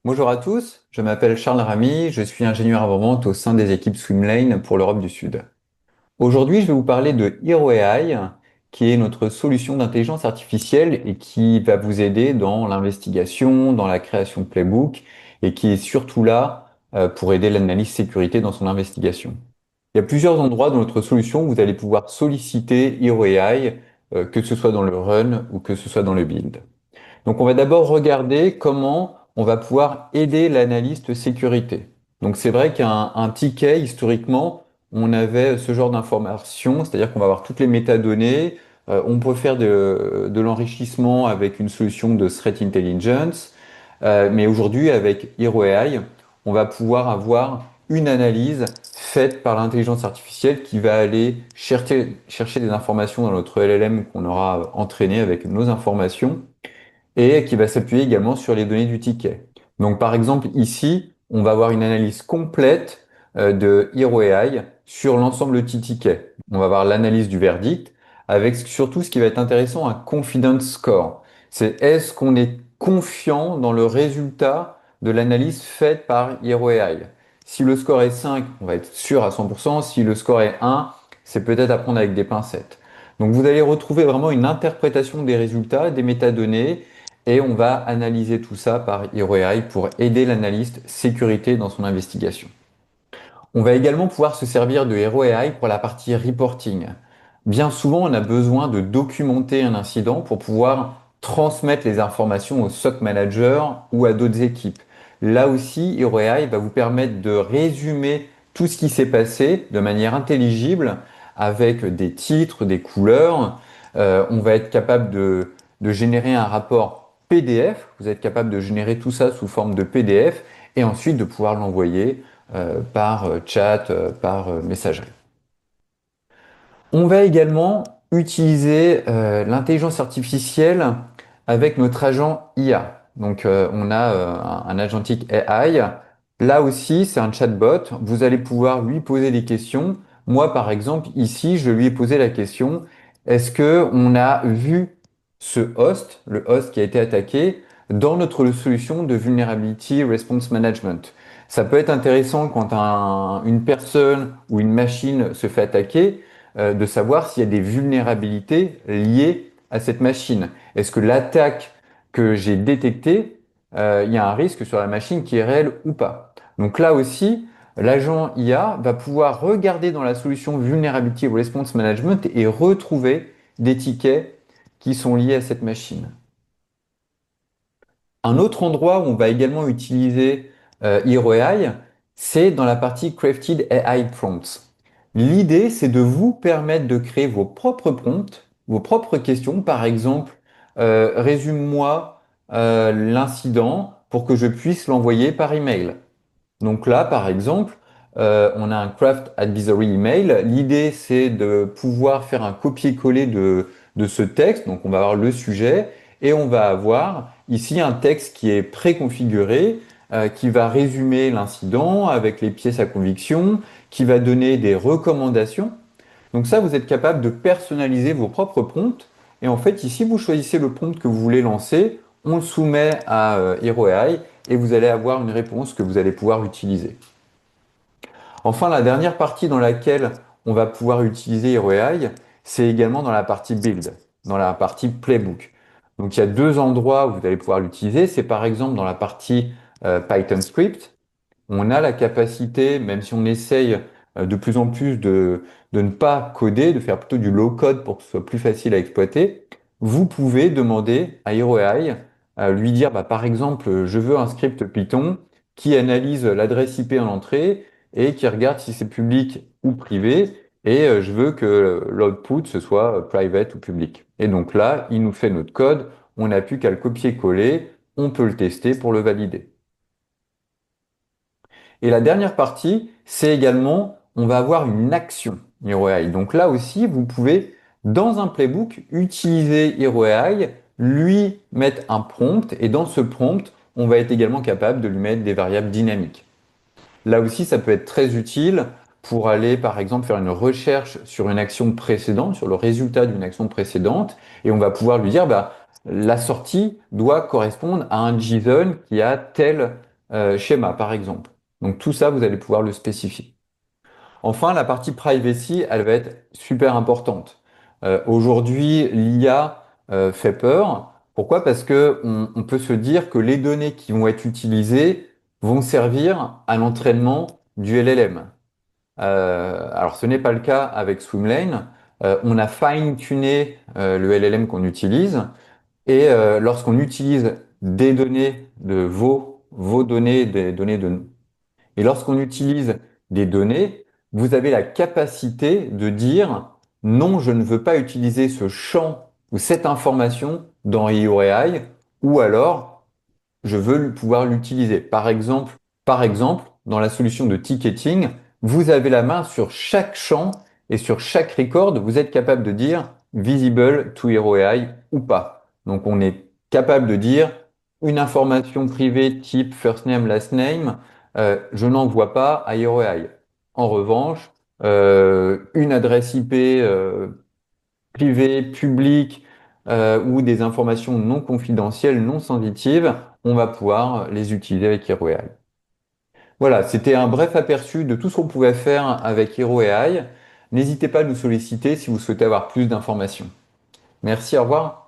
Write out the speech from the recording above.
Bonjour à tous, je m'appelle Charles Ramy, je suis ingénieur avant-vente au sein des équipes Swimlane pour l'Europe du Sud. Aujourd'hui, je vais vous parler de Hero AI, qui est notre solution d'intelligence artificielle et qui va vous aider dans l'investigation, dans la création de playbook et qui est surtout là pour aider l'analyse sécurité dans son investigation. Il y a plusieurs endroits dans notre solution où vous allez pouvoir solliciter Hero AI, que ce soit dans le run ou que ce soit dans le build. Donc on va d'abord regarder comment on va pouvoir aider l'analyste sécurité. Donc c'est vrai qu'un ticket, historiquement, on avait ce genre d'informations, c'est-à-dire qu'on va avoir toutes les métadonnées, on peut faire de l'enrichissement avec une solution de threat intelligence, mais aujourd'hui avec Hero AI, on va pouvoir avoir une analyse faite par l'intelligence artificielle qui va aller chercher des informations dans notre LLM qu'on aura entraîné avec nos informations et qui va s'appuyer également sur les données du ticket. Donc par exemple ici, on va avoir une analyse complète de Hero AI sur l'ensemble du ticket. On va avoir l'analyse du verdict avec surtout ce qui va être intéressant, un confidence score. C'est est-ce qu'on est confiant dans le résultat de l'analyse faite par Hero AI. Si le score est 5, on va être sûr à 100%. Si le score est 1, c'est peut-être à prendre avec des pincettes. Donc vous allez retrouver vraiment une interprétation des résultats, des métadonnées, et on va analyser tout ça par Hero AI pour aider l'analyste sécurité dans son investigation. On va également pouvoir se servir de Hero AI pour la partie reporting. Bien souvent, on a besoin de documenter un incident pour pouvoir transmettre les informations au SOC manager ou à d'autres équipes. Là aussi, Hero AI va vous permettre de résumer tout ce qui s'est passé de manière intelligible avec des titres, des couleurs. On va être capable de générer un rapport PDF. Vous êtes capable de générer tout ça sous forme de PDF et ensuite de pouvoir l'envoyer par chat, par messagerie. On va également utiliser l'intelligence artificielle avec notre agent IA. Donc on a un agentic AI. Là aussi, c'est un chatbot. Vous allez pouvoir lui poser des questions. Moi, par exemple, ici, je lui ai posé la question, est-ce que on a vu ce host, le host qui a été attaqué, dans notre solution de Vulnerability Response Management? Ça peut être intéressant quand une personne ou une machine se fait attaquer de savoir s'il y a des vulnérabilités liées à cette machine. Est-ce que l'attaque que j'ai détectée, il y a un risque sur la machine qui est réel ou pas? Donc là aussi, l'agent IA va pouvoir regarder dans la solution Vulnerability Response Management et retrouver des tickets qui sont liés à cette machine. Un autre endroit où on va également utiliser Hero AI, c'est dans la partie Crafted AI Prompts. L'idée, c'est de vous permettre de créer vos propres prompts, vos propres questions. Par exemple, résume-moi l'incident pour que je puisse l'envoyer par email. Donc là, par exemple, on a un Craft Advisory Email. L'idée, c'est de pouvoir faire un copier-coller de ce texte. Donc on va avoir le sujet et on va avoir ici un texte qui est préconfiguré, qui va résumer l'incident avec les pièces à conviction, qui va donner des recommandations. Donc ça, vous êtes capable de personnaliser vos propres prompts. Et en fait, ici, vous choisissez le prompt que vous voulez lancer, on le soumet à Hero AI et vous allez avoir une réponse que vous allez pouvoir utiliser. Enfin, la dernière partie dans laquelle on va pouvoir utiliser Hero AI, c'est également dans la partie build, dans la partie playbook. Donc il y a deux endroits où vous allez pouvoir l'utiliser. C'est par exemple dans la partie Python script. On a la capacité, même si on essaye de plus en plus de ne pas coder, de faire plutôt du low code pour que ce soit plus facile à exploiter, vous pouvez demander à Hero AI, lui dire, bah, par exemple, je veux un script Python qui analyse l'adresse IP en entrée et qui regarde si c'est public ou privé, et je veux que l'output ce soit private ou public. Et donc là, il nous fait notre code, on n'a plus qu'à le copier-coller, on peut le tester pour le valider. Et la dernière partie, c'est également, on va avoir une action Hero AI. Donc là aussi, vous pouvez, dans un playbook, utiliser Hero AI, lui mettre un prompt, et dans ce prompt, on va être également capable de lui mettre des variables dynamiques. Là aussi, ça peut être très utile pour aller, par exemple, faire une recherche sur une action précédente, sur le résultat d'une action précédente, et on va pouvoir lui dire, bah, la sortie doit correspondre à un JSON qui a tel schéma, par exemple. Donc tout ça, vous allez pouvoir le spécifier. Enfin, la partie privacy, elle va être super importante. Aujourd'hui, l'IA fait peur. Pourquoi? Parce que on peut se dire que les données qui vont être utilisées vont servir à l'entraînement du LLM. Alors, ce n'est pas le cas avec Swimlane. On a fine-tuné le LLM qu'on utilise et lorsqu'on utilise des données de vos données, des données de et lorsqu'on utilise des données, vous avez la capacité de dire non, je ne veux pas utiliser ce champ ou cette information dans EOAI, ou alors je veux pouvoir l'utiliser. Par exemple, dans la solution de ticketing, vous avez la main sur chaque champ et sur chaque record, vous êtes capable de dire visible to Hero AI ou pas. Donc on est capable de dire une information privée type first name, last name, je n'envoie pas à Hero AI. En revanche, une adresse IP privées, publiques ou des informations non confidentielles, non sensitives, on va pouvoir les utiliser avec Hero AI. Voilà, c'était un bref aperçu de tout ce qu'on pouvait faire avec Hero AI. N'hésitez pas à nous solliciter si vous souhaitez avoir plus d'informations. Merci, au revoir.